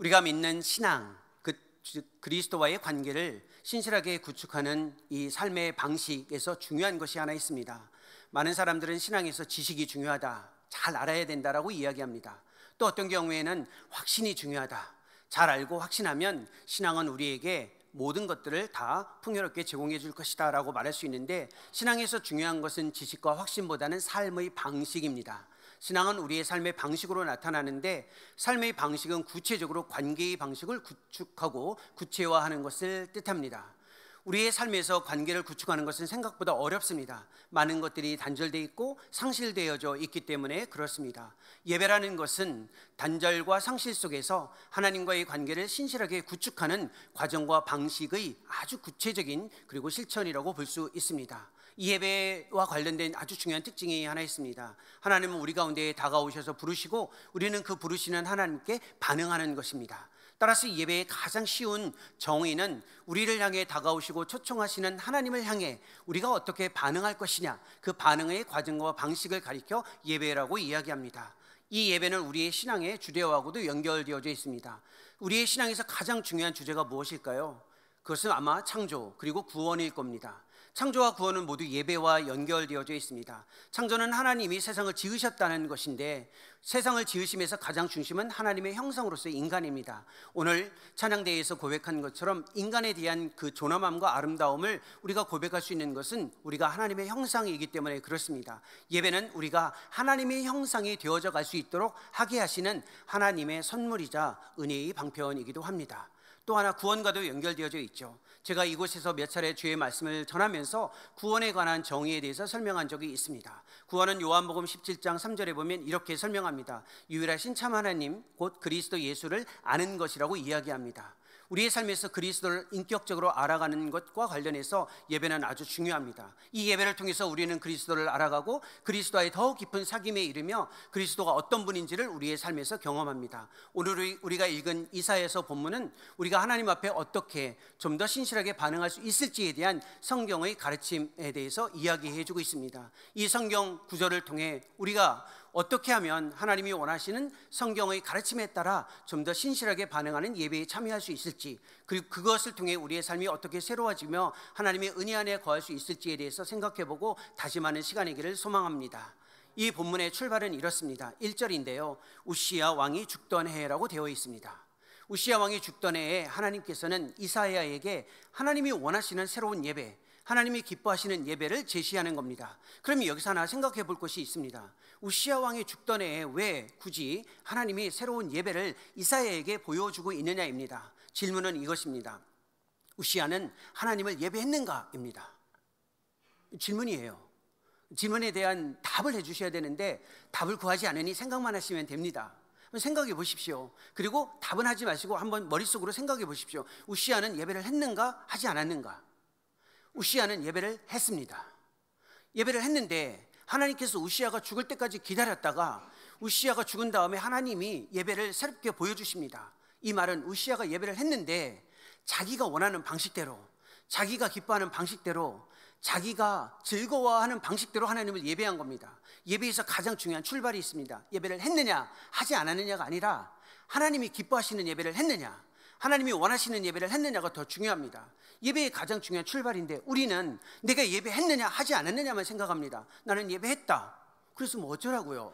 우리가 믿는 신앙, 즉 그리스도와의 관계를 신실하게 구축하는 이 삶의 방식에서 중요한 것이 하나 있습니다. 많은 사람들은 신앙에서 지식이 중요하다, 잘 알아야 된다라고 이야기합니다. 또 어떤 경우에는 확신이 중요하다, 잘 알고 확신하면 신앙은 우리에게 모든 것들을 다 풍요롭게 제공해 줄 것이다 라고 말할 수 있는데, 신앙에서 중요한 것은 지식과 확신보다는 삶의 방식입니다. 신앙은 우리의 삶의 방식으로 나타나는데, 삶의 방식은 구체적으로 관계의 방식을 구축하고 구체화하는 것을 뜻합니다. 우리의 삶에서 관계를 구축하는 것은 생각보다 어렵습니다. 많은 것들이 단절되어 있고 상실되어져 있기 때문에 그렇습니다. 예배라는 것은 단절과 상실 속에서 하나님과의 관계를 신실하게 구축하는 과정과 방식의 아주 구체적인 그리고 실천이라고 볼 수 있습니다. 이 예배와 관련된 아주 중요한 특징이 하나 있습니다. 하나님은 우리 가운데 다가오셔서 부르시고 우리는 그 부르시는 하나님께 반응하는 것입니다. 따라서 예배의 가장 쉬운 정의는 우리를 향해 다가오시고 초청하시는 하나님을 향해 우리가 어떻게 반응할 것이냐, 그 반응의 과정과 방식을 가리켜 예배라고 이야기합니다. 이 예배는 우리의 신앙의 주제와고도 연결되어져 있습니다. 우리의 신앙에서 가장 중요한 주제가 무엇일까요? 그것은 아마 창조 그리고 구원일 겁니다. 창조와 구원은 모두 예배와 연결되어져 있습니다. 창조는 하나님이 세상을 지으셨다는 것인데, 세상을 지으심에서 가장 중심은 하나님의 형상으로서의 인간입니다. 오늘 찬양대회에서 고백한 것처럼 인간에 대한 그 존엄함과 아름다움을 우리가 고백할 수 있는 것은 우리가 하나님의 형상이기 때문에 그렇습니다. 예배는 우리가 하나님의 형상이 되어져 갈 수 있도록 하게 하시는 하나님의 선물이자 은혜의 방편이기도 합니다. 또 하나 구원과도 연결되어져 있죠. 제가 이곳에서 몇 차례 주의 말씀을 전하면서 구원에 관한 정의에 대해서 설명한 적이 있습니다. 구원은 요한복음 17장 3절에 보면 이렇게 설명합니다. 유일하신 참 하나님 곧 그리스도 예수를 아는 것이라고 이야기합니다. 우리의 삶에서 그리스도를 인격적으로 알아가는 것과 관련해서 예배는 아주 중요합니다. 이 예배를 통해서 우리는 그리스도를 알아가고 그리스도와의 더욱 깊은 사귐에 이르며 그리스도가 어떤 분인지를 우리의 삶에서 경험합니다. 오늘 우리가 읽은 이사야서 본문은 우리가 하나님 앞에 어떻게 좀 더 신실하게 반응할 수 있을지에 대한 성경의 가르침에 대해서 이야기해주고 있습니다. 이 성경 구절을 통해 우리가 어떻게 하면 하나님이 원하시는 성경의 가르침에 따라 좀 더 신실하게 반응하는 예배에 참여할 수 있을지, 그리고 그것을 통해 우리의 삶이 어떻게 새로워지며 하나님의 은혜 안에 거할 수 있을지에 대해서 생각해보고 다짐하는 시간이기를 소망합니다. 이 본문의 출발은 이렇습니다. 1절인데요 우시야 왕이 죽던 해라고 되어 있습니다. 우시야 왕이 죽던 해에 하나님께서는 이사야에게 하나님이 원하시는 새로운 예배, 하나님이 기뻐하시는 예배를 제시하는 겁니다. 그럼 여기서 하나 생각해 볼 것이 있습니다. 우시야 왕이 죽던 해에 왜 굳이 하나님이 새로운 예배를 이사야에게 보여주고 있느냐입니다. 질문은 이것입니다. 우시야는 하나님을 예배했는가입니다. 질문이에요. 질문에 대한 답을 해주셔야 되는데 답을 구하지 않으니 생각만 하시면 됩니다. 생각해 보십시오. 그리고 답은 하지 마시고 한번 머릿속으로 생각해 보십시오. 우시야는 예배를 했는가 하지 않았는가? 우시야는 예배를 했습니다. 예배를 했는데 하나님께서 우시야가 죽을 때까지 기다렸다가 우시야가 죽은 다음에 하나님이 예배를 새롭게 보여주십니다. 이 말은 우시야가 예배를 했는데 자기가 원하는 방식대로, 자기가 기뻐하는 방식대로, 자기가 즐거워하는 방식대로 하나님을 예배한 겁니다. 예배에서 가장 중요한 출발이 있습니다. 예배를 했느냐 하지 않았느냐가 아니라 하나님이 기뻐하시는 예배를 했느냐, 하나님이 원하시는 예배를 했느냐가 더 중요합니다. 예배의 가장 중요한 출발인데 우리는 내가 예배했느냐 하지 않았느냐만 생각합니다. 나는 예배했다. 그래서 뭐 어쩌라고요?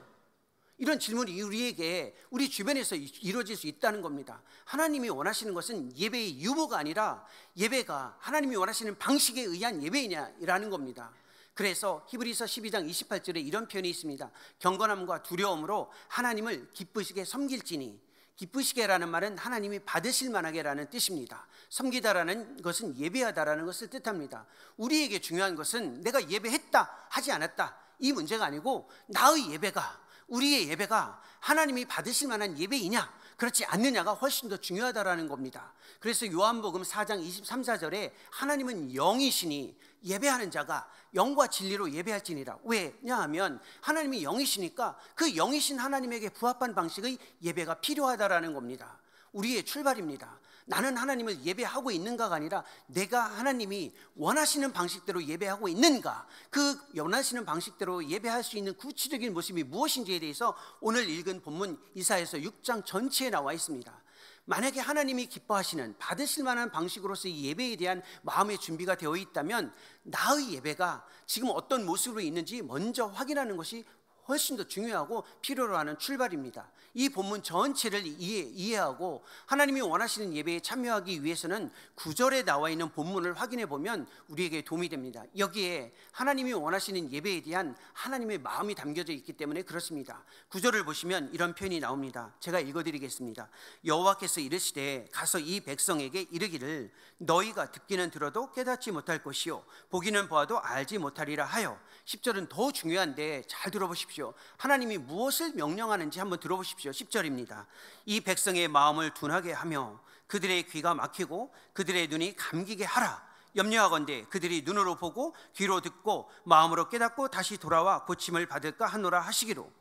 이런 질문이 우리에게 우리 주변에서 이루어질 수 있다는 겁니다. 하나님이 원하시는 것은 예배의 유무가 아니라 예배가 하나님이 원하시는 방식에 의한 예배이냐라는 겁니다. 그래서 히브리서 12장 28절에 이런 표현이 있습니다. 경건함과 두려움으로 하나님을 기쁘시게 섬길지니, 기쁘시게라는 말은 하나님이 받으실 만하게라는 뜻입니다. 섬기다라는 것은 예배하다라는 것을 뜻합니다. 우리에게 중요한 것은 내가 예배했다 하지 않았다 이 문제가 아니고 나의 예배가, 우리의 예배가 하나님이 받으실 만한 예배이냐 그렇지 않느냐가 훨씬 더 중요하다라는 겁니다. 그래서 요한복음 4장 23, 4절에 하나님은 영이시니 예배하는 자가 영과 진리로 예배할지니라. 왜냐하면 하나님이 영이시니까 그 영이신 하나님에게 부합한 방식의 예배가 필요하다라는 겁니다. 우리의 출발입니다. 나는 하나님을 예배하고 있는가가 아니라 내가 하나님이 원하시는 방식대로 예배하고 있는가, 그 원하시는 방식대로 예배할 수 있는 구체적인 모습이 무엇인지에 대해서 오늘 읽은 본문 이사야서 6장 전체에 나와 있습니다. 만약에 하나님이 기뻐하시는 받으실 만한 방식으로서 이 예배에 대한 마음의 준비가 되어 있다면 나의 예배가 지금 어떤 모습으로 있는지 먼저 확인하는 것이 훨씬 더 중요하고 필요로 하는 출발입니다. 이 본문 전체를 이해하고 하나님이 원하시는 예배에 참여하기 위해서는 9절에 나와 있는 본문을 확인해 보면 우리에게 도움이 됩니다. 여기에 하나님이 원하시는 예배에 대한 하나님의 마음이 담겨져 있기 때문에 그렇습니다. 9절을 보시면 이런 표현이 나옵니다. 제가 읽어드리겠습니다. 여호와께서 이르시되 가서 이 백성에게 이르기를 너희가 듣기는 들어도 깨닫지 못할 것이요 보기는 보아도 알지 못하리라 하여. 10절은 더 중요한데 잘 들어보십시오. 하나님이 무엇을 명령하는지 한번 들어보십시오. 10절입니다. 이 백성의 마음을 둔하게 하며 그들의 귀가 막히고 그들의 눈이 감기게 하라. 염려하건대 그들이 눈으로 보고 귀로 듣고 마음으로 깨닫고 다시 돌아와 고침을 받을까 하노라 하시기로.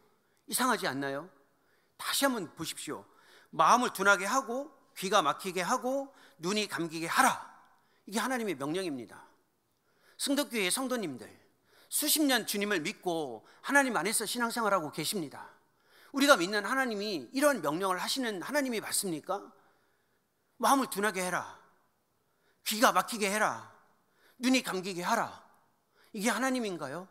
이상하지 않나요? 다시 한번 보십시오. 마음을 둔하게 하고 귀가 막히게 하고 눈이 감기게 하라. 이게 하나님의 명령입니다. 승덕교회 성도님들, 수십 년 주님을 믿고 하나님 안에서 신앙생활하고 계십니다. 우리가 믿는 하나님이 이런 명령을 하시는 하나님이 맞습니까? 마음을 둔하게 해라, 귀가 막히게 해라, 눈이 감기게 하라. 이게 하나님인가요?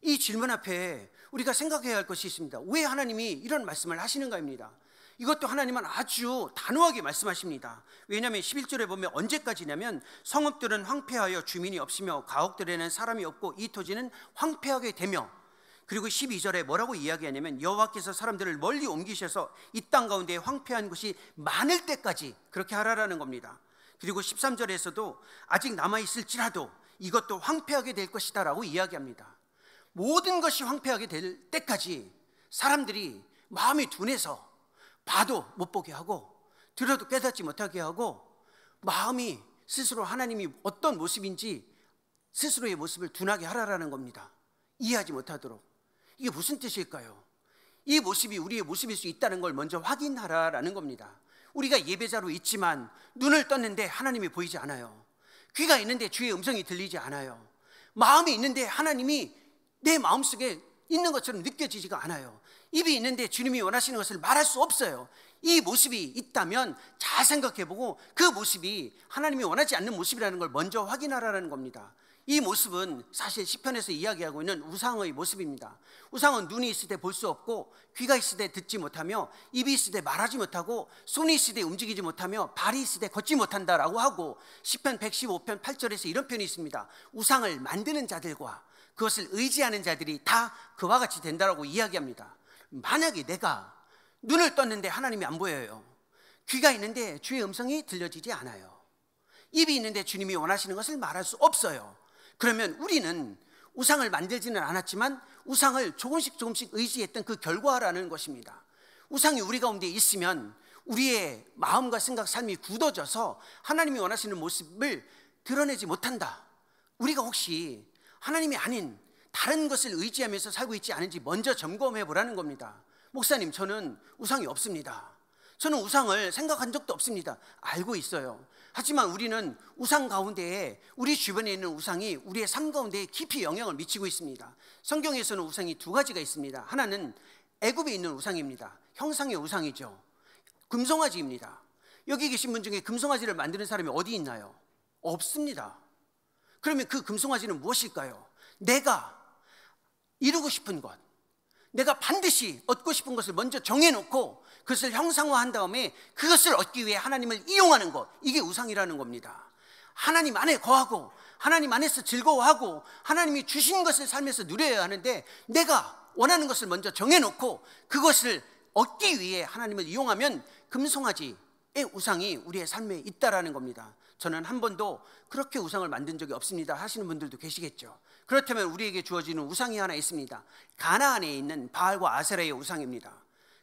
이 질문 앞에 우리가 생각해야 할 것이 있습니다. 왜 하나님이 이런 말씀을 하시는가입니다. 이것도 하나님은 아주 단호하게 말씀하십니다. 왜냐하면 11절에 보면 언제까지냐면 성읍들은 황폐하여 주민이 없으며 가옥들에는 사람이 없고 이 토지는 황폐하게 되며, 그리고 12절에 뭐라고 이야기하냐면 여호와께서 사람들을 멀리 옮기셔서 이 땅 가운데 황폐한 곳이 많을 때까지 그렇게 하라라는 겁니다. 그리고 13절에서도 아직 남아있을지라도 이것도 황폐하게 될 것이다 라고 이야기합니다. 모든 것이 황폐하게 될 때까지 사람들이 마음이 둔해서 봐도 못 보게 하고 들어도 깨닫지 못하게 하고 마음이 스스로 하나님이 어떤 모습인지 스스로의 모습을 둔하게 하라라는 겁니다. 이해하지 못하도록. 이게 무슨 뜻일까요? 이 모습이 우리의 모습일 수 있다는 걸 먼저 확인하라라는 겁니다. 우리가 예배자로 있지만 눈을 떴는데 하나님이 보이지 않아요. 귀가 있는데 주의 음성이 들리지 않아요. 마음이 있는데 하나님이 내 마음속에 있는 것처럼 느껴지지가 않아요. 입이 있는데 주님이 원하시는 것을 말할 수 없어요. 이 모습이 있다면 잘 생각해보고 그 모습이 하나님이 원하지 않는 모습이라는 걸 먼저 확인하라는 겁니다. 이 모습은 사실 시편에서 이야기하고 있는 우상의 모습입니다. 우상은 눈이 있을 때 볼 수 없고 귀가 있을 때 듣지 못하며 입이 있을 때 말하지 못하고 손이 있을 때 움직이지 못하며 발이 있을 때 걷지 못한다라고 하고, 시편 115편 8절에서 이런 표현이 있습니다. 우상을 만드는 자들과 그것을 의지하는 자들이 다 그와 같이 된다라고 이야기합니다. 만약에 내가 눈을 떴는데 하나님이 안 보여요. 귀가 있는데 주의 음성이 들려지지 않아요. 입이 있는데 주님이 원하시는 것을 말할 수 없어요. 그러면 우리는 우상을 만들지는 않았지만 우상을 조금씩 의지했던 그 결과라는 것입니다. 우상이 우리 가운데 있으면 우리의 마음과 생각, 삶이 굳어져서 하나님이 원하시는 모습을 드러내지 못한다. 우리가 혹시 하나님이 아닌 다른 것을 의지하면서 살고 있지 않은지 먼저 점검해 보라는 겁니다. 목사님, 저는 우상이 없습니다. 저는 우상을 생각한 적도 없습니다. 알고 있어요. 하지만 우리는 우상 가운데에 우리 주변에 있는 우상이 우리의 삶 가운데 깊이 영향을 미치고 있습니다. 성경에서는 우상이 두 가지가 있습니다. 하나는 애굽에 있는 우상입니다. 형상의 우상이죠. 금송아지입니다. 여기 계신 분 중에 금송아지를 만드는 사람이 어디 있나요? 없습니다. 그러면 그 금송아지는 무엇일까요? 내가 이루고 싶은 것, 내가 반드시 얻고 싶은 것을 먼저 정해놓고 그것을 형상화한 다음에 그것을 얻기 위해 하나님을 이용하는 것, 이게 우상이라는 겁니다. 하나님 안에 거하고 하나님 안에서 즐거워하고 하나님이 주신 것을 삶에서 누려야 하는데 내가 원하는 것을 먼저 정해놓고 그것을 얻기 위해 하나님을 이용하면 금송아지의 우상이 우리의 삶에 있다라는 겁니다. 저는 한 번도 그렇게 우상을 만든 적이 없습니다 하시는 분들도 계시겠죠. 그렇다면 우리에게 주어지는 우상이 하나 있습니다. 가나안에 있는 바알과 아세라의 우상입니다.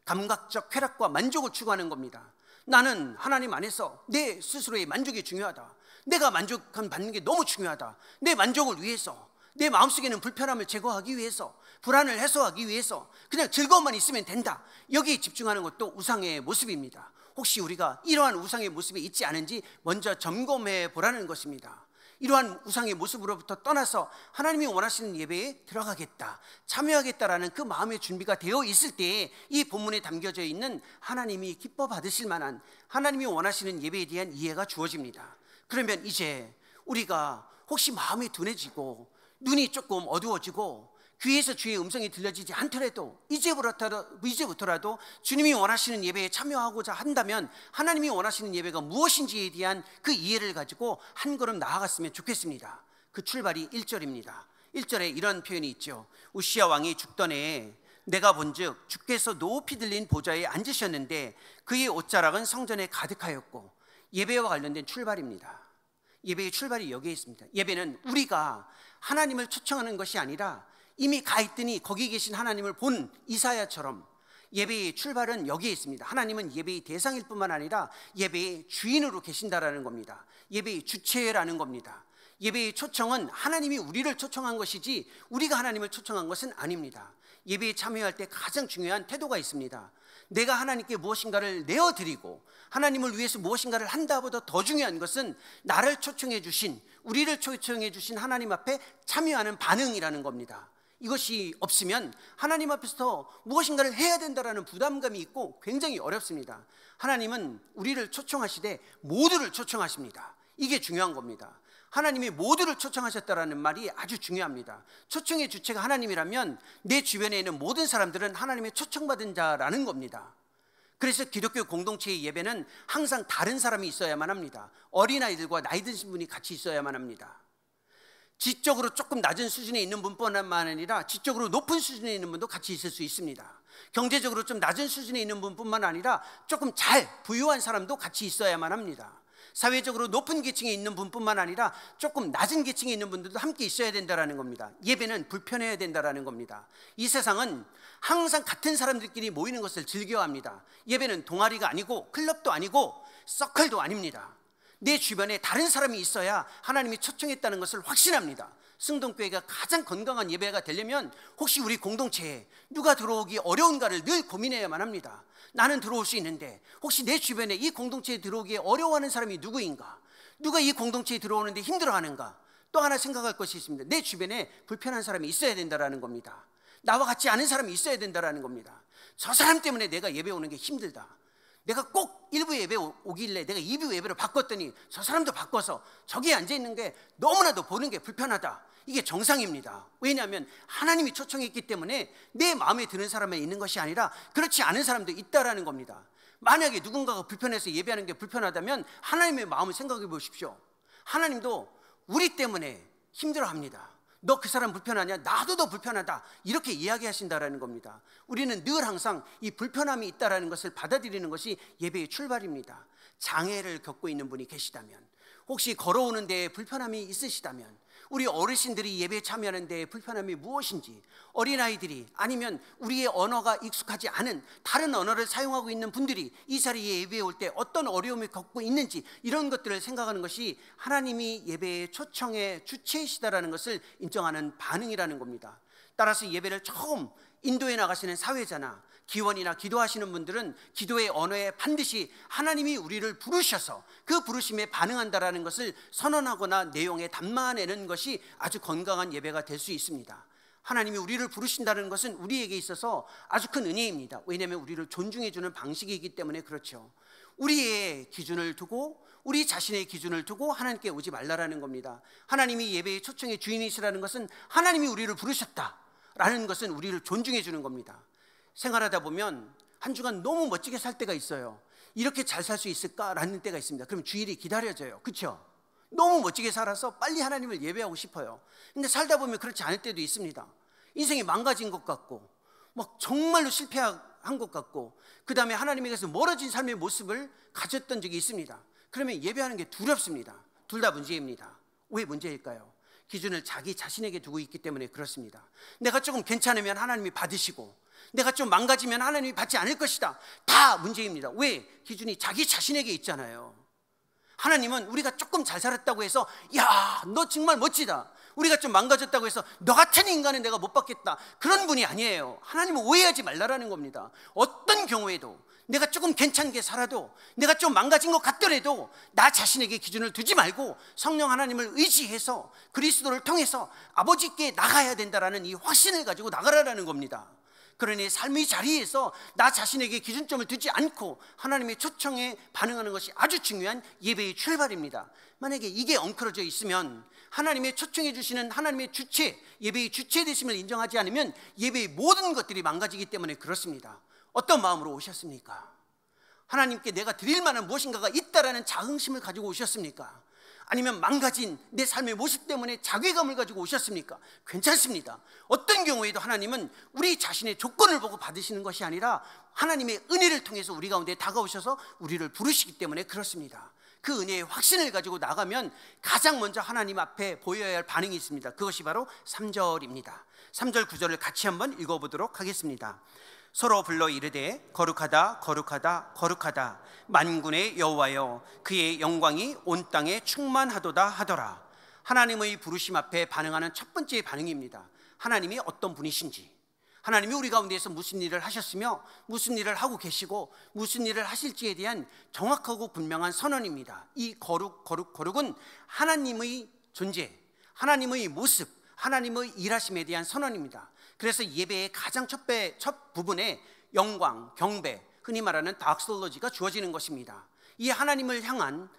감각적 쾌락과 만족을 추구하는 겁니다. 나는 하나님 안에서 내 스스로의 만족이 중요하다. 내가 만족받는 게 너무 중요하다. 내 만족을 위해서, 내 마음속에는 불편함을 제거하기 위해서, 불안을 해소하기 위해서 그냥 즐거움만 있으면 된다. 여기에 집중하는 것도 우상의 모습입니다. 혹시 우리가 이러한 우상의 모습이 있지 않은지 먼저 점검해 보라는 것입니다. 이러한 우상의 모습으로부터 떠나서 하나님이 원하시는 예배에 들어가겠다, 참여하겠다라는 그 마음의 준비가 되어 있을 때에 이 본문에 담겨져 있는 하나님이 기뻐 받으실 만한, 하나님이 원하시는 예배에 대한 이해가 주어집니다. 그러면 이제 우리가 혹시 마음이 둔해지고 눈이 조금 어두워지고 귀에서 주의 음성이 들려지지 않더라도 이제부터라도 주님이 원하시는 예배에 참여하고자 한다면 하나님이 원하시는 예배가 무엇인지에 대한 그 이해를 가지고 한 걸음 나아갔으면 좋겠습니다. 그 출발이 1절입니다. 1절에 이런 표현이 있죠. 우시야 왕이 죽던 해에 내가 본즉 주께서 높이 들린 보좌에 앉으셨는데 그의 옷자락은 성전에 가득하였고, 예배와 관련된 출발입니다. 예배의 출발이 여기에 있습니다. 예배는 우리가 하나님을 초청하는 것이 아니라 이미 가 있더니 거기 계신 하나님을 본 이사야처럼 예배의 출발은 여기에 있습니다. 하나님은 예배의 대상일 뿐만 아니라 예배의 주인으로 계신다라는 겁니다. 예배의 주체라는 겁니다. 예배의 초청은 하나님이 우리를 초청한 것이지 우리가 하나님을 초청한 것은 아닙니다. 예배에 참여할 때 가장 중요한 태도가 있습니다. 내가 하나님께 무엇인가를 내어드리고 하나님을 위해서 무엇인가를 한다보다 더 중요한 것은 나를 초청해 주신, 우리를 초청해 주신 하나님 앞에 참여하는 반응이라는 겁니다. 이것이 없으면 하나님 앞에서 무엇인가를 해야 된다라는 부담감이 있고 굉장히 어렵습니다. 하나님은 우리를 초청하시되 모두를 초청하십니다. 이게 중요한 겁니다. 하나님이 모두를 초청하셨다라는 말이 아주 중요합니다. 초청의 주체가 하나님이라면 내 주변에 있는 모든 사람들은 하나님의 초청받은 자라는 겁니다. 그래서 기독교 공동체의 예배는 항상 다른 사람이 있어야만 합니다. 어린아이들과 나이 드신 분이 같이 있어야만 합니다. 지적으로 조금 낮은 수준에 있는 분뿐만 아니라 지적으로 높은 수준에 있는 분도 같이 있을 수 있습니다. 경제적으로 좀 낮은 수준에 있는 분뿐만 아니라 조금 잘 부유한 사람도 같이 있어야만 합니다. 사회적으로 높은 계층에 있는 분뿐만 아니라 조금 낮은 계층에 있는 분들도 함께 있어야 된다는 겁니다. 예배는 불편해야 된다는 겁니다. 이 세상은 항상 같은 사람들끼리 모이는 것을 즐겨합니다. 예배는 동아리가 아니고 클럽도 아니고 서클도 아닙니다. 내 주변에 다른 사람이 있어야 하나님이 초청했다는 것을 확신합니다. 승동교회가 가장 건강한 예배가 되려면 혹시 우리 공동체에 누가 들어오기 어려운가를 늘 고민해야만 합니다. 나는 들어올 수 있는데 혹시 내 주변에 이 공동체에 들어오기에 어려워하는 사람이 누구인가? 누가 이 공동체에 들어오는데 힘들어하는가? 또 하나 생각할 것이 있습니다. 내 주변에 불편한 사람이 있어야 된다는 겁니다. 나와 같지 않은 사람이 있어야 된다는 겁니다. 저 사람 때문에 내가 예배 오는 게 힘들다. 내가 꼭 1부 예배 오길래 내가 2부 예배로 바꿨더니 저 사람도 바꿔서 저기에 앉아있는 게 너무나도 보는 게 불편하다. 이게 정상입니다. 왜냐하면 하나님이 초청했기 때문에 내 마음에 드는 사람만 있는 것이 아니라 그렇지 않은 사람도 있다라는 겁니다. 만약에 누군가가 불편해서 예배하는 게 불편하다면 하나님의 마음을 생각해 보십시오. 하나님도 우리 때문에 힘들어합니다. 너 그 사람 불편하냐? 나도 너 불편하다. 이렇게 이야기하신다라는 겁니다. 우리는 늘 항상 이 불편함이 있다라는 것을 받아들이는 것이 예배의 출발입니다. 장애를 겪고 있는 분이 계시다면, 혹시 걸어오는 데에 불편함이 있으시다면, 우리 어르신들이 예배에 참여하는 데에 불편함이 무엇인지, 어린아이들이 아니면 우리의 언어가 익숙하지 않은 다른 언어를 사용하고 있는 분들이 이 자리에 예배에 올 때 어떤 어려움을 겪고 있는지, 이런 것들을 생각하는 것이 하나님이 예배의 초청의 주체이시다라는 것을 인정하는 반응이라는 겁니다. 따라서 예배를 처음 인도해 나가시는 사회자나 기원이나 기도하시는 분들은 기도의 언어에 반드시 하나님이 우리를 부르셔서 그 부르심에 반응한다라는 것을 선언하거나 내용에 담아내는 것이 아주 건강한 예배가 될 수 있습니다. 하나님이 우리를 부르신다는 것은 우리에게 있어서 아주 큰 은혜입니다. 왜냐하면 우리를 존중해 주는 방식이기 때문에 그렇죠. 우리의 기준을 두고, 우리 자신의 기준을 두고 하나님께 오지 말라라는 겁니다. 하나님이 예배의 초청의 주인이시라는 것은 하나님이 우리를 부르셨다라는 것은 우리를 존중해 주는 겁니다. 생활하다 보면 한 주간 너무 멋지게 살 때가 있어요. 이렇게 잘 살 수 있을까라는 때가 있습니다. 그럼 주일이 기다려져요. 그렇죠? 너무 멋지게 살아서 빨리 하나님을 예배하고 싶어요. 근데 살다 보면 그렇지 않을 때도 있습니다. 인생이 망가진 것 같고 막 정말로 실패한 것 같고, 그 다음에 하나님에게서 멀어진 삶의 모습을 가졌던 적이 있습니다. 그러면 예배하는 게 두렵습니다. 둘 다 문제입니다. 왜 문제일까요? 기준을 자기 자신에게 두고 있기 때문에 그렇습니다. 내가 조금 괜찮으면 하나님이 받으시고, 내가 좀 망가지면 하나님이 받지 않을 것이다. 다 문제입니다. 왜? 기준이 자기 자신에게 있잖아요. 하나님은 우리가 조금 잘 살았다고 해서 야, 너 정말 멋지다. 우리가 좀 망가졌다고 해서 너 같은 인간은 내가 못 받겠다. 그런 분이 아니에요. 하나님은 오해하지 말라라는 겁니다. 어떤 경우에도 내가 조금 괜찮게 살아도, 내가 좀 망가진 것 같더라도 나 자신에게 기준을 두지 말고 성령 하나님을 의지해서 그리스도를 통해서 아버지께 나가야 된다라는 이 확신을 가지고 나가라라는 겁니다. 그러니 삶의 자리에서 나 자신에게 기준점을 두지 않고 하나님의 초청에 반응하는 것이 아주 중요한 예배의 출발입니다. 만약에 이게 엉클어져 있으면, 하나님의 초청해 주시는 하나님의 주체, 예배의 주체 되심을 인정하지 않으면 예배의 모든 것들이 망가지기 때문에 그렇습니다. 어떤 마음으로 오셨습니까? 하나님께 내가 드릴 만한 무엇인가가 있다라는 자긍심을 가지고 오셨습니까? 아니면 망가진 내 삶의 모습 때문에 자괴감을 가지고 오셨습니까? 괜찮습니다. 어떤 경우에도 하나님은 우리 자신의 조건을 보고 받으시는 것이 아니라 하나님의 은혜를 통해서 우리 가운데 다가오셔서 우리를 부르시기 때문에 그렇습니다. 그 은혜의 확신을 가지고 나가면 가장 먼저 하나님 앞에 보여야 할 반응이 있습니다. 그것이 바로 3절입니다. 3절 9절을 같이 한번 읽어보도록 하겠습니다. 서로 불러 이르되 거룩하다 거룩하다 거룩하다 만군의 여호와여, 그의 영광이 온 땅에 충만하도다 하더라. 하나님의 부르심 앞에 반응하는 첫 번째 반응입니다. 하나님이 어떤 분이신지, 하나님이 우리 가운데에서 무슨 일을 하셨으며 무슨 일을 하고 계시고 무슨 일을 하실지에 대한 정확하고 분명한 선언입니다. 이 거룩은 하나님의 존재, 하나님의 모습, 하나님의 일하심에 대한 선언입니다. 그래서 예배의 가장 첫 부분에 영광, 경배, 흔히 말하는 닥솔로지가 주어지는 것입니다. 이 하나님을 향한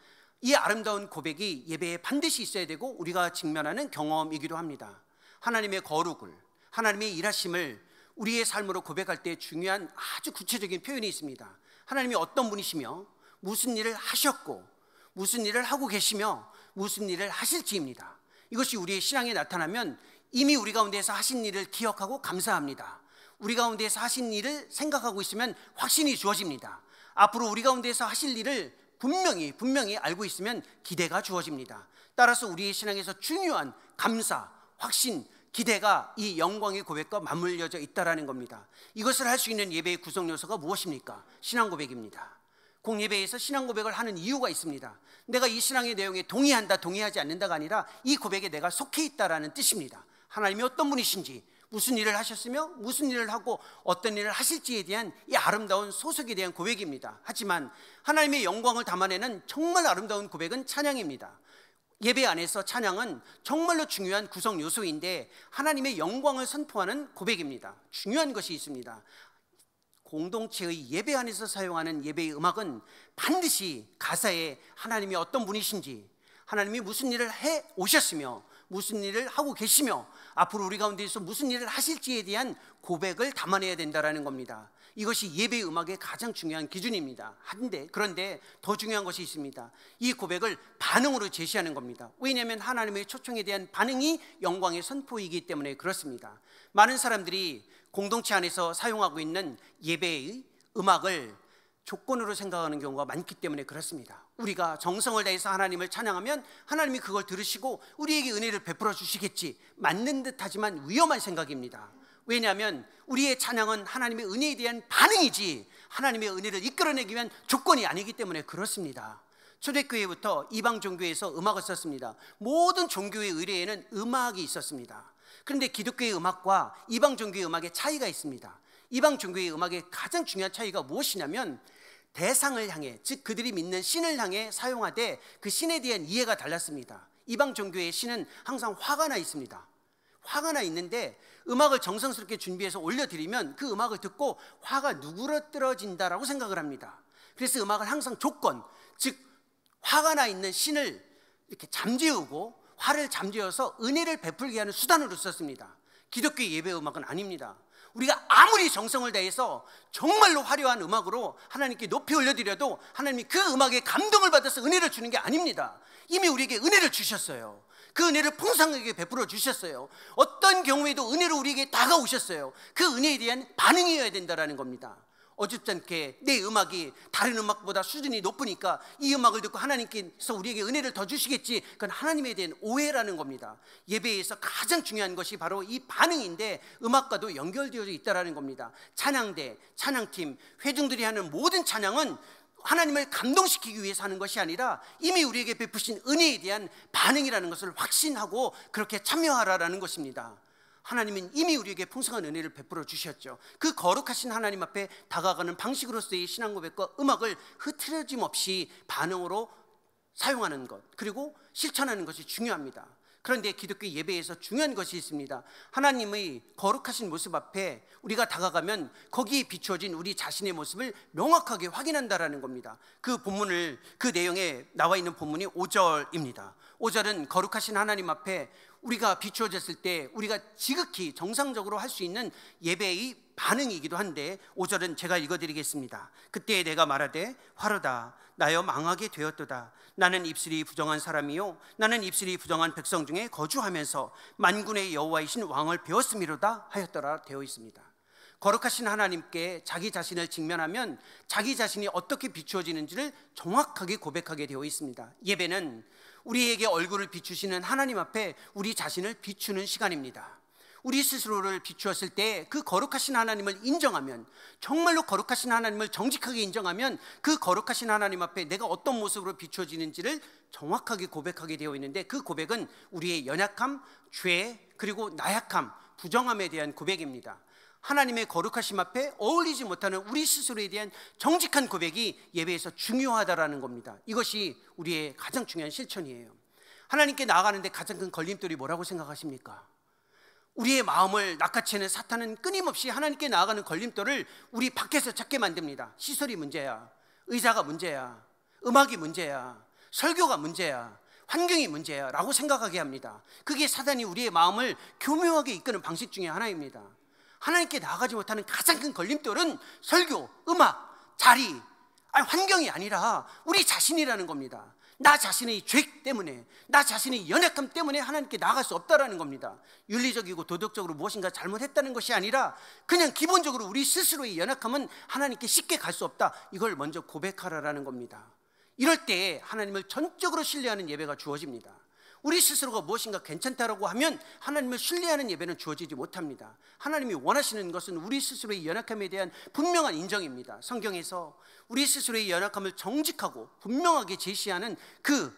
이 아름다운 고백이 예배에 반드시 있어야 되고 우리가 직면하는 경험이기도 합니다. 하나님의 거룩을, 하나님의 일하심을 우리의 삶으로 고백할 때 중요한 아주 구체적인 표현이 있습니다. 하나님이 어떤 분이시며 무슨 일을 하셨고 무슨 일을 하고 계시며 무슨 일을 하실지입니다. 이것이 우리의 신앙에 나타나면 이미 우리 가운데에서 하신 일을 기억하고 감사합니다. 우리 가운데에서 하신 일을 생각하고 있으면 확신이 주어집니다. 앞으로 우리 가운데에서 하실 일을 분명히 알고 있으면 기대가 주어집니다. 따라서 우리의 신앙에서 중요한 감사, 확신, 기대가 이 영광의 고백과 맞물려져 있다는 겁니다. 이것을 할 수 있는 예배의 구성 요소가 무엇입니까? 신앙 고백입니다. 공예배에서 신앙 고백을 하는 이유가 있습니다. 내가 이 신앙의 내용에 동의한다, 동의하지 않는다가 아니라 이 고백에 내가 속해 있다라는 뜻입니다. 하나님이 어떤 분이신지, 무슨 일을 하셨으며 무슨 일을 하고 어떤 일을 하실지에 대한 이 아름다운 소속에 대한 고백입니다. 하지만 하나님의 영광을 담아내는 정말 아름다운 고백은 찬양입니다. 예배 안에서 찬양은 정말로 중요한 구성 요소인데 하나님의 영광을 선포하는 고백입니다. 중요한 것이 있습니다. 공동체의 예배 안에서 사용하는 예배의 음악은 반드시 가사에 하나님이 어떤 분이신지, 하나님이 무슨 일을 해 오셨으며 무슨 일을 하고 계시며 앞으로 우리 가운데에서 무슨 일을 하실지에 대한 고백을 담아내야 된다는 겁니다. 이것이 예배의 음악의 가장 중요한 기준입니다. 그런데 더 중요한 것이 있습니다. 이 고백을 반응으로 제시하는 겁니다. 왜냐하면 하나님의 초청에 대한 반응이 영광의 선포이기 때문에 그렇습니다. 많은 사람들이 공동체 안에서 사용하고 있는 예배의 음악을 조건으로 생각하는 경우가 많기 때문에 그렇습니다. 우리가 정성을 다해서 하나님을 찬양하면 하나님이 그걸 들으시고 우리에게 은혜를 베풀어 주시겠지, 맞는 듯하지만 위험한 생각입니다. 왜냐하면 우리의 찬양은 하나님의 은혜에 대한 반응이지 하나님의 은혜를 이끌어내기 위한 조건이 아니기 때문에 그렇습니다. 초대교회부터 이방 종교에서 음악을 썼습니다. 모든 종교의 의례에는 음악이 있었습니다. 그런데 기독교의 음악과 이방 종교의 음악의 차이가 있습니다. 이방 종교의 음악의 가장 중요한 차이가 무엇이냐면 대상을 향해, 즉 그들이 믿는 신을 향해 사용하되 그 신에 대한 이해가 달랐습니다. 이방 종교의 신은 항상 화가 나 있습니다. 화가 나 있는데 음악을 정성스럽게 준비해서 올려드리면 그 음악을 듣고 화가 누그러뜨려진다라고 생각을 합니다. 그래서 음악을 항상 조건, 즉 화가 나 있는 신을 이렇게 잠재우고 화를 잠재워서 은혜를 베풀게 하는 수단으로 썼습니다. 기독교의 예배 음악은 아닙니다. 우리가 아무리 정성을 다해서 정말로 화려한 음악으로 하나님께 높이 올려드려도 하나님이 그 음악에 감동을 받아서 은혜를 주는 게 아닙니다. 이미 우리에게 은혜를 주셨어요. 그 은혜를 풍성하게 베풀어 주셨어요. 어떤 경우에도 은혜로 우리에게 다가오셨어요. 그 은혜에 대한 반응이어야 된다는 겁니다. 어줍잖게 내 음악이 다른 음악보다 수준이 높으니까 이 음악을 듣고 하나님께서 우리에게 은혜를 더 주시겠지, 그건 하나님에 대한 오해라는 겁니다. 예배에서 가장 중요한 것이 바로 이 반응인데 음악과도 연결되어 있다는 겁니다. 찬양대, 찬양팀, 회중들이 하는 모든 찬양은 하나님을 감동시키기 위해서 하는 것이 아니라 이미 우리에게 베푸신 은혜에 대한 반응이라는 것을 확신하고 그렇게 참여하라는 것입니다. 하나님은 이미 우리에게 풍성한 은혜를 베풀어 주셨죠. 그 거룩하신 하나님 앞에 다가가는 방식으로서의 신앙 고백과 음악을 흐트러짐 없이 반응으로 사용하는 것, 그리고 실천하는 것이 중요합니다. 그런데 기독교 예배에서 중요한 것이 있습니다. 하나님의 거룩하신 모습 앞에 우리가 다가가면 거기에 비추어진 우리 자신의 모습을 명확하게 확인한다라는 겁니다. 그 본문을, 그 내용에 나와 있는 본문이 5절입니다. 5절은 거룩하신 하나님 앞에 우리가 비추어졌을 때 우리가 지극히 정상적으로 할 수 있는 예배의 반응이기도 한데, 5절은 제가 읽어드리겠습니다. 그때 내가 말하되 화로다 나여 망하게 되었도다. 나는 입술이 부정한 사람이요 나는 입술이 부정한 백성 중에 거주하면서 만군의 여호와이신 왕을 배웠음이로다 하였더라 되어 있습니다. 거룩하신 하나님께 자기 자신을 직면하면 자기 자신이 어떻게 비추어지는지를 정확하게 고백하게 되어 있습니다. 예배는 우리에게 얼굴을 비추시는 하나님 앞에 우리 자신을 비추는 시간입니다. 우리 스스로를 비추었을 때 그 거룩하신 하나님을 인정하면, 정말로 거룩하신 하나님을 정직하게 인정하면 그 거룩하신 하나님 앞에 내가 어떤 모습으로 비추어지는지를 정확하게 고백하게 되어 있는데, 그 고백은 우리의 연약함, 죄, 그리고 나약함, 부정함에 대한 고백입니다. 하나님의 거룩하심 앞에 어울리지 못하는 우리 스스로에 대한 정직한 고백이 예배에서 중요하다라는 겁니다. 이것이 우리의 가장 중요한 실천이에요. 하나님께 나아가는데 가장 큰 걸림돌이 뭐라고 생각하십니까? 우리의 마음을 낚아채는 사탄은 끊임없이 하나님께 나아가는 걸림돌을 우리 밖에서 찾게 만듭니다. 시설이 문제야, 의자가 문제야, 음악이 문제야, 설교가 문제야, 환경이 문제야 라고 생각하게 합니다. 그게 사단이 우리의 마음을 교묘하게 이끄는 방식 중에 하나입니다. 하나님께 나아가지 못하는 가장 큰 걸림돌은 설교, 음악, 자리, 환경이 아니라 우리 자신이라는 겁니다. 나 자신의 죄 때문에, 나 자신의 연약함 때문에 하나님께 나아갈 수 없다라는 겁니다. 윤리적이고 도덕적으로 무엇인가 잘못했다는 것이 아니라 그냥 기본적으로 우리 스스로의 연약함은 하나님께 쉽게 갈 수 없다, 이걸 먼저 고백하라라는 겁니다. 이럴 때 하나님을 전적으로 신뢰하는 예배가 주어집니다. 우리 스스로가 무엇인가 괜찮다라고 하면 하나님을 신뢰하는 예배는 주어지지 못합니다. 하나님이 원하시는 것은 우리 스스로의 연약함에 대한 분명한 인정입니다. 성경에서 우리 스스로의 연약함을 정직하고 분명하게 제시하는 그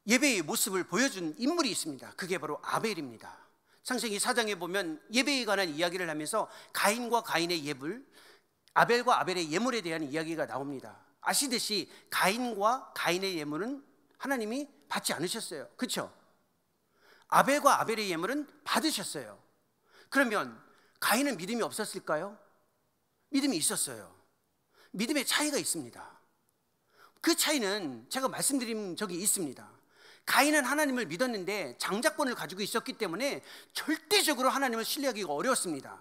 예배의 모습을 보여준 인물이 있습니다. 그게 바로 아벨입니다. 창세기 4장에 보면 예배에 관한 이야기를 하면서 가인과 가인의 예불, 아벨과 아벨의 예물에 대한 이야기가 나옵니다. 아시듯이 가인과 가인의 예물은 하나님이 받지 않으셨어요. 그렇죠? 아벨과 아벨의 예물은 받으셨어요. 그러면 가인은 믿음이 없었을까요? 믿음이 있었어요. 믿음의 차이가 있습니다. 그 차이는 제가 말씀드린 적이 있습니다. 가인은 하나님을 믿었는데 장자권을 가지고 있었기 때문에 절대적으로 하나님을 신뢰하기가 어려웠습니다.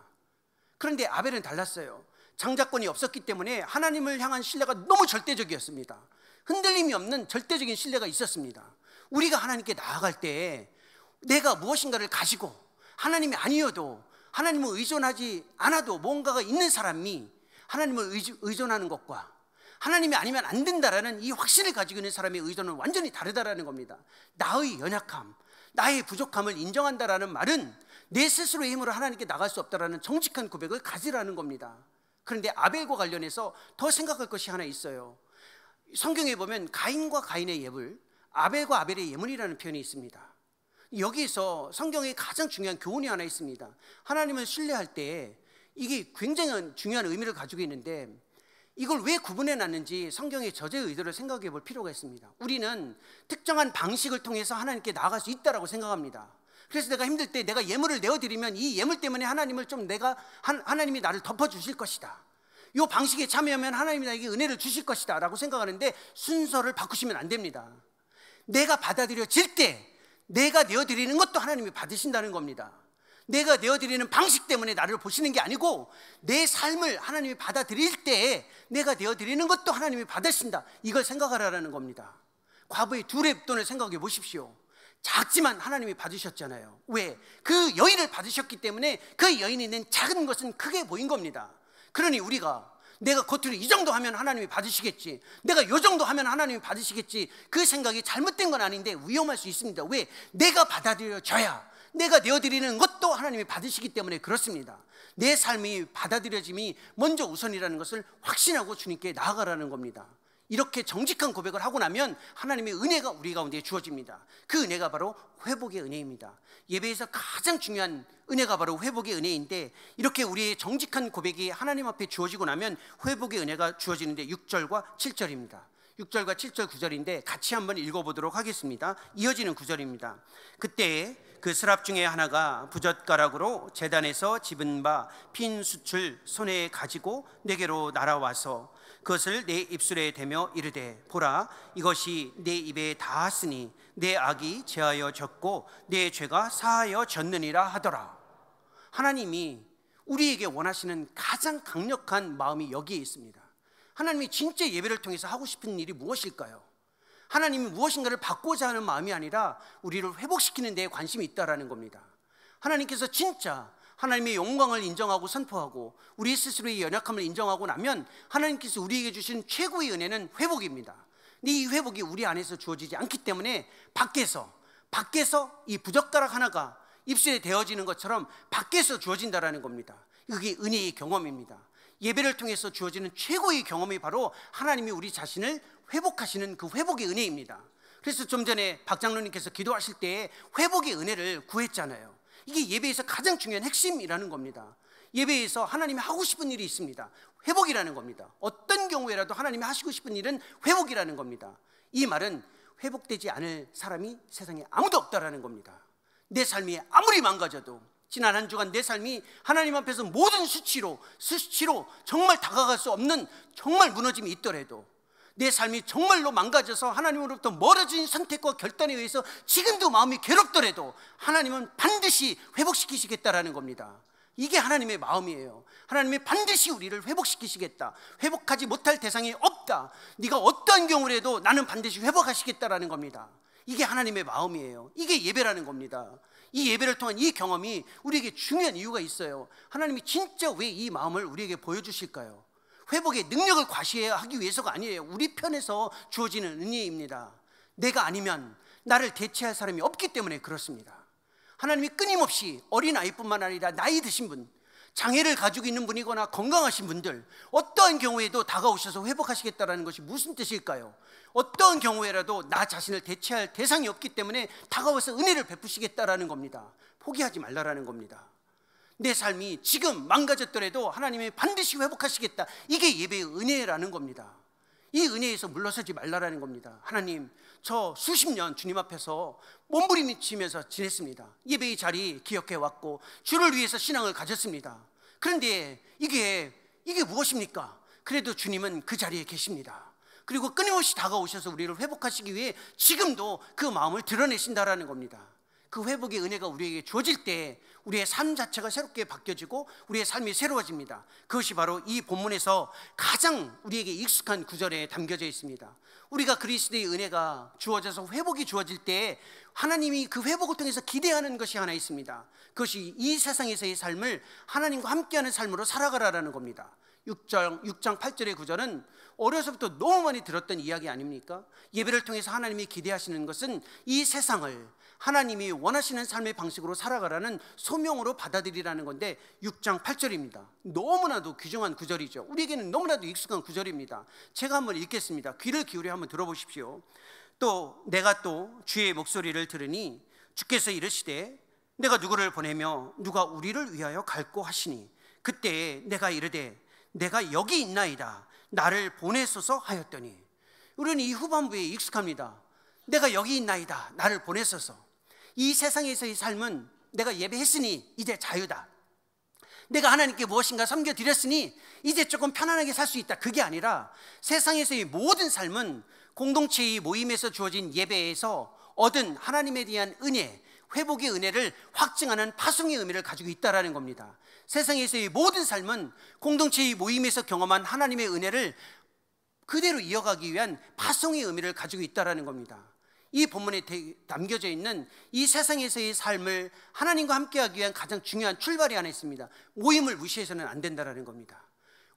그런데 아벨은 달랐어요. 장자권이 없었기 때문에 하나님을 향한 신뢰가 너무 절대적이었습니다. 흔들림이 없는 절대적인 신뢰가 있었습니다. 우리가 하나님께 나아갈 때 내가 무엇인가를 가지고 하나님이 아니어도, 하나님을 의존하지 않아도 뭔가가 있는 사람이 하나님을 의존하는 것과 하나님이 아니면 안 된다라는 이 확신을 가지고 있는 사람의 의존은 완전히 다르다라는 겁니다. 나의 연약함, 나의 부족함을 인정한다라는 말은 내 스스로의 힘으로 하나님께 나갈 수 없다라는 정직한 고백을 가지라는 겁니다. 그런데 아벨과 관련해서 더 생각할 것이 하나 있어요. 성경에 보면 가인과 가인의 예물, 아벨과 아벨의 예물이라는 표현이 있습니다. 여기에서 성경의 가장 중요한 교훈이 하나 있습니다. 하나님을 신뢰할 때 이게 굉장히 중요한 의미를 가지고 있는데, 이걸 왜 구분해 놨는지 성경의 저자의 의도를 생각해 볼 필요가 있습니다. 우리는 특정한 방식을 통해서 하나님께 나아갈 수 있다라고 생각합니다. 그래서 내가 힘들 때 내가 예물을 내어드리면 이 예물 때문에 하나님을 좀 하나님이 나를 덮어주실 것이다, 이 방식에 참여하면 하나님이 나에게 은혜를 주실 것이다 라고 생각하는데, 순서를 바꾸시면 안 됩니다. 내가 받아들여질 때 내가 내어드리는 것도 하나님이 받으신다는 겁니다. 내가 내어드리는 방식 때문에 나를 보시는 게 아니고, 내 삶을 하나님이 받아들일 때 내가 내어드리는 것도 하나님이 받으신다, 이걸 생각하라는 겁니다. 과부의 두 렙돈을 생각해 보십시오. 작지만 하나님이 받으셨잖아요. 왜? 그 여인을 받으셨기 때문에 그 여인이 낸 작은 것은 크게 보인 겁니다. 그러니 우리가 내가 겉으로 이 정도 하면 하나님이 받으시겠지, 내가 이 정도 하면 하나님이 받으시겠지, 그 생각이 잘못된 건 아닌데 위험할 수 있습니다. 왜? 내가 받아들여져야, 내가 내어드리는 것도 하나님이 받으시기 때문에 그렇습니다. 내 삶이 받아들여짐이 먼저 우선이라는 것을 확신하고 주님께 나아가라는 겁니다. 이렇게 정직한 고백을 하고 나면 하나님의 은혜가 우리 가운데 주어집니다. 그 은혜가 바로 회복의 은혜입니다. 예배에서 가장 중요한 은혜가 바로 회복의 은혜인데, 이렇게 우리의 정직한 고백이 하나님 앞에 주어지고 나면 회복의 은혜가 주어지는데 6절과 7절입니다. 6절과 7절 9절인데 같이 한번 읽어보도록 하겠습니다. 이어지는 9절입니다. 그때 그 스랍 중에 하나가 부젓가락으로 제단에서 집은 바 핀 숯을 손에 가지고 내게로 날아와서 그것을 내 입술에 대며 이르되, 보라, 이것이 내 입에 닿았으니 내 악이 제하여 졌고 내 죄가 사하여 졌느니라 하더라. 하나님이 우리에게 원하시는 가장 강력한 마음이 여기에 있습니다. 하나님이 진짜 예배를 통해서 하고 싶은 일이 무엇일까요? 하나님이 무엇인가를 받고자 하는 마음이 아니라 우리를 회복시키는 데에 관심이 있다라는 겁니다. 하나님께서 진짜 하나님의 영광을 인정하고 선포하고 우리 스스로의 연약함을 인정하고 나면 하나님께서 우리에게 주신 최고의 은혜는 회복입니다. 근데 이 회복이 우리 안에서 주어지지 않기 때문에 밖에서 이 부젓가락 하나가 입술에 대어지는 것처럼 밖에서 주어진다라는 겁니다. 그게 은혜의 경험입니다. 예배를 통해서 주어지는 최고의 경험이 바로 하나님이 우리 자신을 회복하시는 그 회복의 은혜입니다. 그래서 좀 전에 박 장로님께서 기도하실 때 회복의 은혜를 구했잖아요. 이게 예배에서 가장 중요한 핵심이라는 겁니다. 예배에서 하나님이 하고 싶은 일이 있습니다. 회복이라는 겁니다. 어떤 경우에라도 하나님이 하시고 싶은 일은 회복이라는 겁니다. 이 말은 회복되지 않을 사람이 세상에 아무도 없다라는 겁니다. 내 삶이 아무리 망가져도, 지난 한 주간 내 삶이 하나님 앞에서 모든 수치로 정말 다가갈 수 없는 정말 무너짐이 있더라도, 내 삶이 정말로 망가져서 하나님으로부터 멀어진 선택과 결단에 의해서 지금도 마음이 괴롭더라도 하나님은 반드시 회복시키시겠다라는 겁니다. 이게 하나님의 마음이에요. 하나님이 반드시 우리를 회복시키시겠다. 회복하지 못할 대상이 없다. 네가 어떠한 경우라도 나는 반드시 회복하시겠다라는 겁니다. 이게 하나님의 마음이에요. 이게 예배라는 겁니다. 이 예배를 통한 이 경험이 우리에게 중요한 이유가 있어요. 하나님이 진짜 왜 이 마음을 우리에게 보여주실까요? 회복의 능력을 과시하기 위해서가 아니에요. 우리 편에서 주어지는 은혜입니다. 내가 아니면 나를 대체할 사람이 없기 때문에 그렇습니다. 하나님이 끊임없이 어린아이뿐만 아니라 나이 드신 분, 장애를 가지고 있는 분이거나 건강하신 분들, 어떠한 경우에도 다가오셔서 회복하시겠다는 것이 무슨 뜻일까요? 어떠한 경우에라도 나 자신을 대체할 대상이 없기 때문에 다가와서 은혜를 베푸시겠다는 겁니다. 포기하지 말라라는 겁니다. 내 삶이 지금 망가졌더라도 하나님이 반드시 회복하시겠다. 이게 예배의 은혜라는 겁니다. 이 은혜에서 물러서지 말라라는 겁니다. 하나님, 저 수십 년 주님 앞에서 몸부림치면서 지냈습니다. 예배의 자리 기억해 왔고 주를 위해서 신앙을 가졌습니다. 그런데 이게 무엇입니까? 그래도 주님은 그 자리에 계십니다. 그리고 끊임없이 다가오셔서 우리를 회복하시기 위해 지금도 그 마음을 드러내신다라는 겁니다. 그 회복의 은혜가 우리에게 주어질 때 우리의 삶 자체가 새롭게 바뀌어지고 우리의 삶이 새로워집니다. 그것이 바로 이 본문에서 가장 우리에게 익숙한 구절에 담겨져 있습니다. 우리가 그리스도의 은혜가 주어져서 회복이 주어질 때 하나님이 그 회복을 통해서 기대하는 것이 하나 있습니다. 그것이 이 세상에서의 삶을 하나님과 함께하는 삶으로 살아가라는 겁니다. 6장 8절의 구절은 어려서부터 너무 많이 들었던 이야기 아닙니까? 예배를 통해서 하나님이 기대하시는 것은 이 세상을 하나님이 원하시는 삶의 방식으로 살아가라는 소명으로 받아들이라는 건데 6장 8절입니다. 너무나도 귀중한 구절이죠. 우리에게는 너무나도 익숙한 구절입니다. 제가 한번 읽겠습니다. 귀를 기울여 한번 들어보십시오. 또 내가 또 주의 목소리를 들으니 주께서 이르시되 내가 누구를 보내며 누가 우리를 위하여 갈고 하시니 그때 내가 이르되 내가 여기 있나이다 나를 보내소서 하였더니. 우리는 이 후반부에 익숙합니다. 내가 여기 있나이다 나를 보내소서. 이 세상에서의 삶은 내가 예배했으니 이제 자유다. 내가 하나님께 무엇인가 섬겨드렸으니 이제 조금 편안하게 살 수 있다. 그게 아니라 세상에서의 모든 삶은 공동체의 모임에서 주어진 예배에서 얻은 하나님에 대한 은혜, 회복의 은혜를 확증하는 파송의 의미를 가지고 있다는 겁니다. 세상에서의 모든 삶은 공동체의 모임에서 경험한 하나님의 은혜를 그대로 이어가기 위한 파송의 의미를 가지고 있다는 겁니다. 이 본문에 담겨져 있는 이 세상에서의 삶을 하나님과 함께하기 위한 가장 중요한 출발이 하나 있습니다. 모임을 무시해서는 안 된다는 겁니다.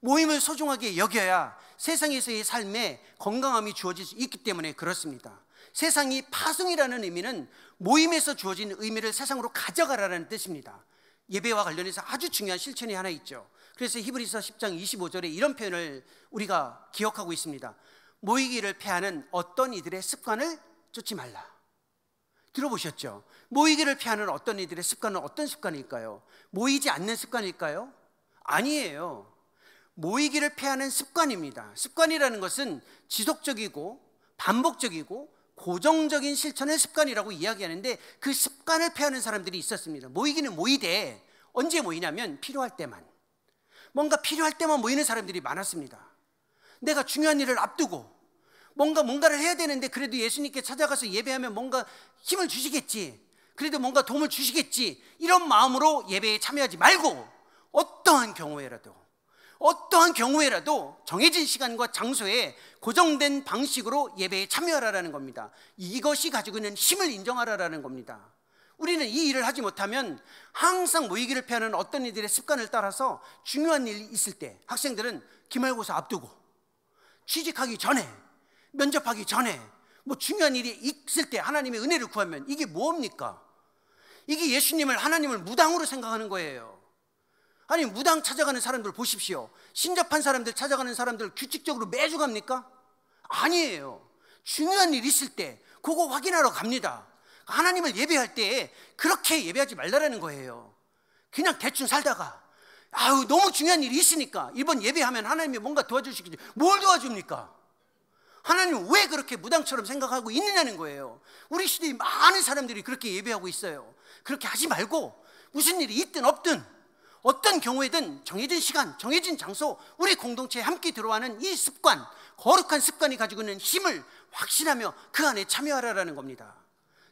모임을 소중하게 여겨야 세상에서의 삶에 건강함이 주어질 수 있기 때문에 그렇습니다. 세상이 파송이라는 의미는 모임에서 주어진 의미를 세상으로 가져가라는 뜻입니다. 예배와 관련해서 아주 중요한 실천이 하나 있죠. 그래서 히브리서 10장 25절에 이런 표현을 우리가 기억하고 있습니다. 모이기를 패하는 어떤 이들의 습관을 쫓지 말라. 들어보셨죠? 모이기를 피하는 어떤 이들의 습관은 어떤 습관일까요? 모이지 않는 습관일까요? 아니에요. 모이기를 피하는 습관입니다. 습관이라는 것은 지속적이고 반복적이고 고정적인 실천의 습관이라고 이야기하는데, 그 습관을 피하는 사람들이 있었습니다. 모이기는 모이되 언제 모이냐면 필요할 때만, 뭔가 필요할 때만 모이는 사람들이 많았습니다. 내가 중요한 일을 앞두고 뭔가를 해야 되는데, 그래도 예수님께 찾아가서 예배하면 뭔가 힘을 주시겠지, 그래도 뭔가 도움을 주시겠지, 이런 마음으로 예배에 참여하지 말고 어떠한 경우에라도 정해진 시간과 장소에 고정된 방식으로 예배에 참여하라는 겁니다. 이것이 가지고 있는 힘을 인정하라는 겁니다. 우리는 이 일을 하지 못하면 항상 모이기를 피하는 어떤 이들의 습관을 따라서 중요한 일이 있을 때, 학생들은 기말고사 앞두고, 취직하기 전에, 면접하기 전에, 뭐 중요한 일이 있을 때 하나님의 은혜를 구하면 이게 뭡니까? 이게 예수님을, 하나님을 무당으로 생각하는 거예요. 아니, 무당 찾아가는 사람들 보십시오. 신접한 사람들 찾아가는 사람들 규칙적으로 매주 갑니까? 아니에요. 중요한 일 있을 때 그거 확인하러 갑니다. 하나님을 예배할 때 그렇게 예배하지 말라는 거예요. 그냥 대충 살다가 너무 중요한 일이 있으니까 이번 예배하면 하나님이 뭔가 도와주시겠지. 뭘 도와줍니까? 하나님은 왜 그렇게 무당처럼 생각하고 있느냐는 거예요. 우리 시대에 많은 사람들이 그렇게 예배하고 있어요. 그렇게 하지 말고 무슨 일이 있든 없든 어떤 경우에든 정해진 시간, 정해진 장소, 우리 공동체에 함께 들어가는 이 습관, 거룩한 습관이 가지고 있는 힘을 확신하며 그 안에 참여하라는 겁니다.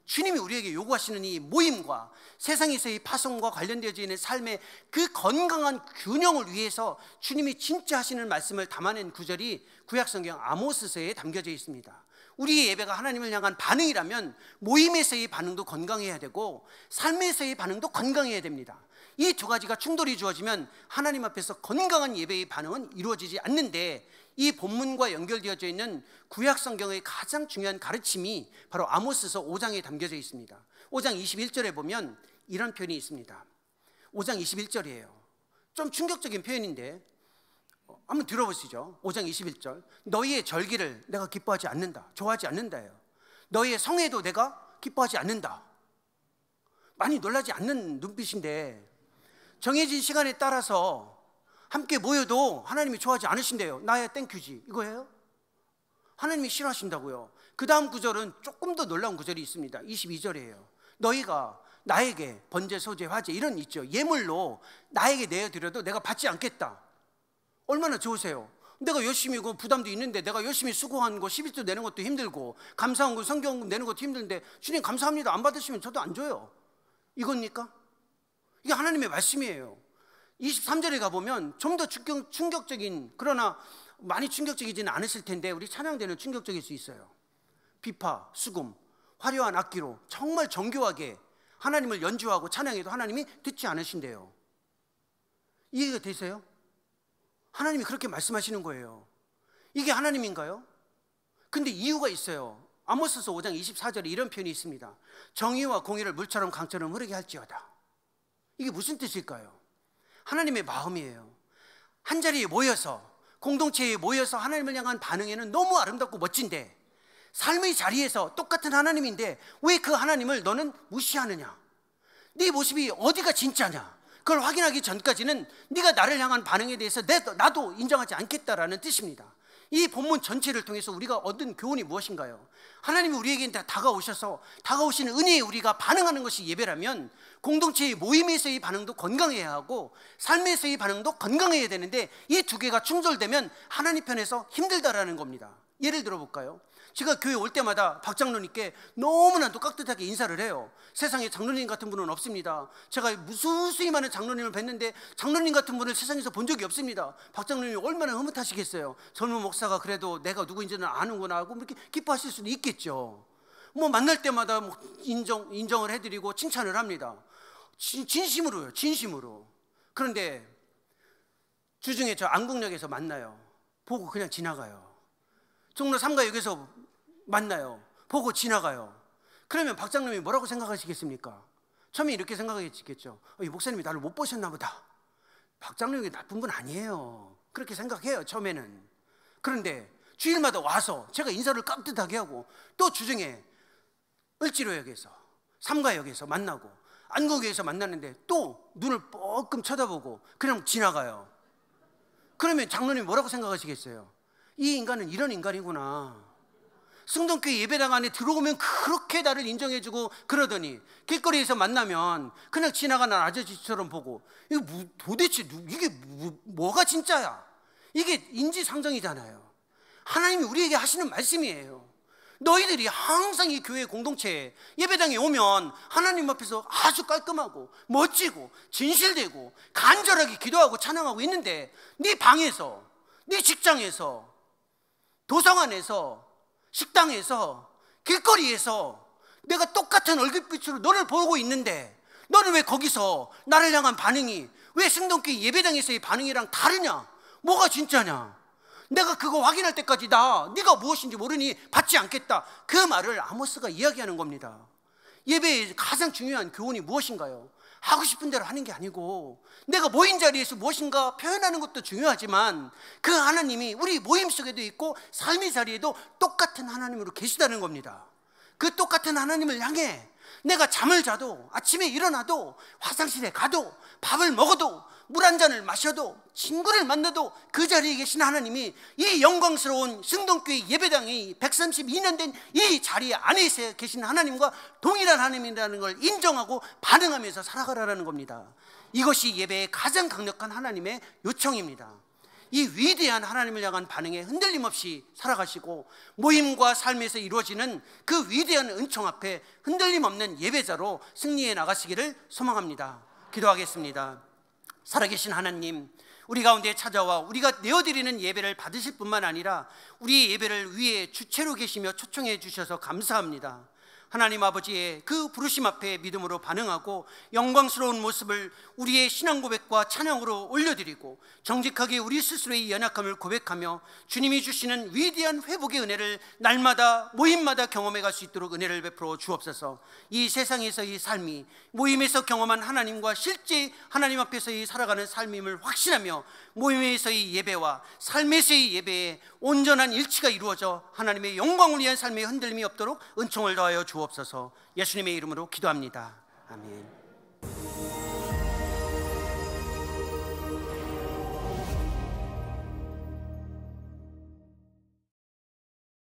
주님이 우리에게 요구하시는 이 모임과 세상에서의 파송과 관련되어져 있는 삶의 그 건강한 균형을 위해서 주님이 진짜 하시는 말씀을 담아낸 구절이 구약성경 아모스서에 담겨져 있습니다. 우리의 예배가 하나님을 향한 반응이라면 모임에서의 반응도 건강해야 되고 삶에서의 반응도 건강해야 됩니다. 이 두 가지가 충돌이 주어지면 하나님 앞에서 건강한 예배의 반응은 이루어지지 않는데, 이 본문과 연결되어져 있는 구약성경의 가장 중요한 가르침이 바로 아모스서 5장에 담겨져 있습니다. 5장 21절에 보면 이런 표현이 있습니다. 5장 21절이에요. 좀 충격적인 표현인데 한번 들어보시죠. 5장 21절. 너희의 절기를 내가 기뻐하지 않는다, 좋아하지 않는다예요. 너희의 성회도 내가 기뻐하지 않는다. 많이 놀라지 않는 눈빛인데, 정해진 시간에 따라서 함께 모여도 하나님이 좋아하지 않으신대요. 나야 땡큐지, 이거예요? 하나님이 싫어하신다고요. 그 다음 구절은 조금 더 놀라운 구절이 있습니다. 22절이에요. 너희가 나에게 번제, 소제, 화제 이런 있죠. 예물로 나에게 내어드려도 내가 받지 않겠다. 얼마나 좋으세요? 내가 열심히 부담도 있는데, 내가 열심히 수고한 거 11조 내는 것도 힘들고, 감사원금, 성경금 내는 것도 힘든데 주님 감사합니다 안 받으시면 저도 안 줘요. 이겁니까? 이게 하나님의 말씀이에요. 23절에 가보면 좀 더 충격적인, 그러나 많이 충격적이지는 않으실 텐데 우리 찬양대는 충격적일 수 있어요. 비파, 수금, 화려한 악기로 정말 정교하게 하나님을 연주하고 찬양해도 하나님이 듣지 않으신대요. 이해가 되세요? 하나님이 그렇게 말씀하시는 거예요. 이게 하나님인가요? 근데 이유가 있어요. 아모스서 5장 24절에 이런 표현이 있습니다. 정의와 공의를 물처럼 강처럼 흐르게 할지어다. 이게 무슨 뜻일까요? 하나님의 마음이에요. 한 자리에 모여서, 공동체에 모여서 하나님을 향한 반응에는 너무 아름답고 멋진데, 삶의 자리에서 똑같은 하나님인데 왜 그 하나님을 너는 무시하느냐? 네 모습이 어디가 진짜냐? 그걸 확인하기 전까지는 네가 나를 향한 반응에 대해서 나도 인정하지 않겠다라는 뜻입니다. 이 본문 전체를 통해서 우리가 얻은 교훈이 무엇인가요? 하나님이 우리에게 다가오셔서 다가오시는 은혜에 우리가 반응하는 것이 예배라면, 공동체의 모임에서의 반응도 건강해야 하고 삶에서의 반응도 건강해야 되는데, 이 두 개가 충돌되면 하나님 편에서 힘들다라는 겁니다. 예를 들어 볼까요? 제가 교회 올 때마다 박 장로님께 너무나도 깍듯하게 인사를 해요. 세상에 장로님 같은 분은 없습니다. 제가 무수히 많은 장로님을 뵀는데 장로님 같은 분을 세상에서 본 적이 없습니다. 박 장로님이 얼마나 흐뭇하시겠어요. 젊은 목사가 그래도 내가 누구인지는 아는구나 하고 이렇게 기뻐하실 수도 있겠죠. 뭐 만날 때마다 인정을 해드리고 칭찬을 합니다. 진심으로요, 진심으로. 그런데 주중에 저 안국역에서 만나요. 보고 그냥 지나가요. 종로 3가역에서 만나요. 보고 지나가요. 그러면 박 장로님이 뭐라고 생각하시겠습니까? 처음에 이렇게 생각하시겠죠. 이 목사님이 나를 못 보셨나 보다. 박 장로님이 나쁜 분 아니에요. 그렇게 생각해요, 처음에는. 그런데 주일마다 와서 제가 인사를 깍듯하게 하고, 또 주중에 을지로역에서 삼가역에서 만나고 안국에서 만났는데 또 눈을 뻐끔 쳐다보고 그냥 지나가요. 그러면 장로님 뭐라고 생각하시겠어요? 이 인간은 이런 인간이구나. 승동교회 예배당 안에 들어오면 그렇게 나를 인정해주고 그러더니 길거리에서 만나면 그냥 지나가는 아저씨처럼 보고, 이거 도대체 이게 뭐가 진짜야? 이게 인지상정이잖아요. 하나님이 우리에게 하시는 말씀이에요. 너희들이 항상 이 교회 공동체에 예배당에 오면 하나님 앞에서 아주 깔끔하고 멋지고 진실되고 간절하게 기도하고 찬양하고 있는데, 네 방에서, 네 직장에서, 도서관에서, 식당에서, 길거리에서 내가 똑같은 얼굴빛으로 너를 보고 있는데 너는 왜 거기서 나를 향한 반응이 왜 승동교회 예배당에서의 반응이랑 다르냐? 뭐가 진짜냐? 내가 그거 확인할 때까지 네가 무엇인지 모르니 받지 않겠다. 그 말을 아모스가 이야기하는 겁니다. 예배의 가장 중요한 교훈이 무엇인가요? 하고 싶은 대로 하는 게 아니고 내가 모인 자리에서 무엇인가 표현하는 것도 중요하지만 그 하나님이 우리 모임 속에도 있고 삶의 자리에도 똑같은 하나님으로 계시다는 겁니다. 그 똑같은 하나님을 향해 내가 잠을 자도, 아침에 일어나도, 화장실에 가도, 밥을 먹어도, 물 한 잔을 마셔도, 친구를 만나도 그 자리에 계신 하나님이 이 영광스러운 승동교회 예배당이 132년 된 이 자리 안에 계신 하나님과 동일한 하나님이라는 걸 인정하고 반응하면서 살아가라는 겁니다. 이것이 예배의 가장 강력한 하나님의 요청입니다. 이 위대한 하나님을 향한 반응에 흔들림 없이 살아가시고 모임과 삶에서 이루어지는 그 위대한 은총 앞에 흔들림 없는 예배자로 승리해 나가시기를 소망합니다. 기도하겠습니다. 살아계신 하나님, 우리 가운데 찾아와 우리가 내어드리는 예배를 받으실 뿐만 아니라 우리 예배를 위에 주체로 계시며 초청해 주셔서 감사합니다. 하나님 아버지의 그 부르심 앞에 믿음으로 반응하고 영광스러운 모습을 우리의 신앙 고백과 찬양으로 올려드리고 정직하게 우리 스스로의 연약함을 고백하며 주님이 주시는 위대한 회복의 은혜를 날마다 모임마다 경험해 갈 수 있도록 은혜를 베풀어 주옵소서. 이 세상에서의 삶이 모임에서 경험한 하나님과 실제 하나님 앞에서의 살아가는 삶임을 확신하며 모임에서의 예배와 삶에서의 예배에 온전한 일치가 이루어져 하나님의 영광을 위한 삶의 흔들림이 없도록 은총을 더하여 주옵소서. 예수님의 이름으로 기도합니다. 아멘.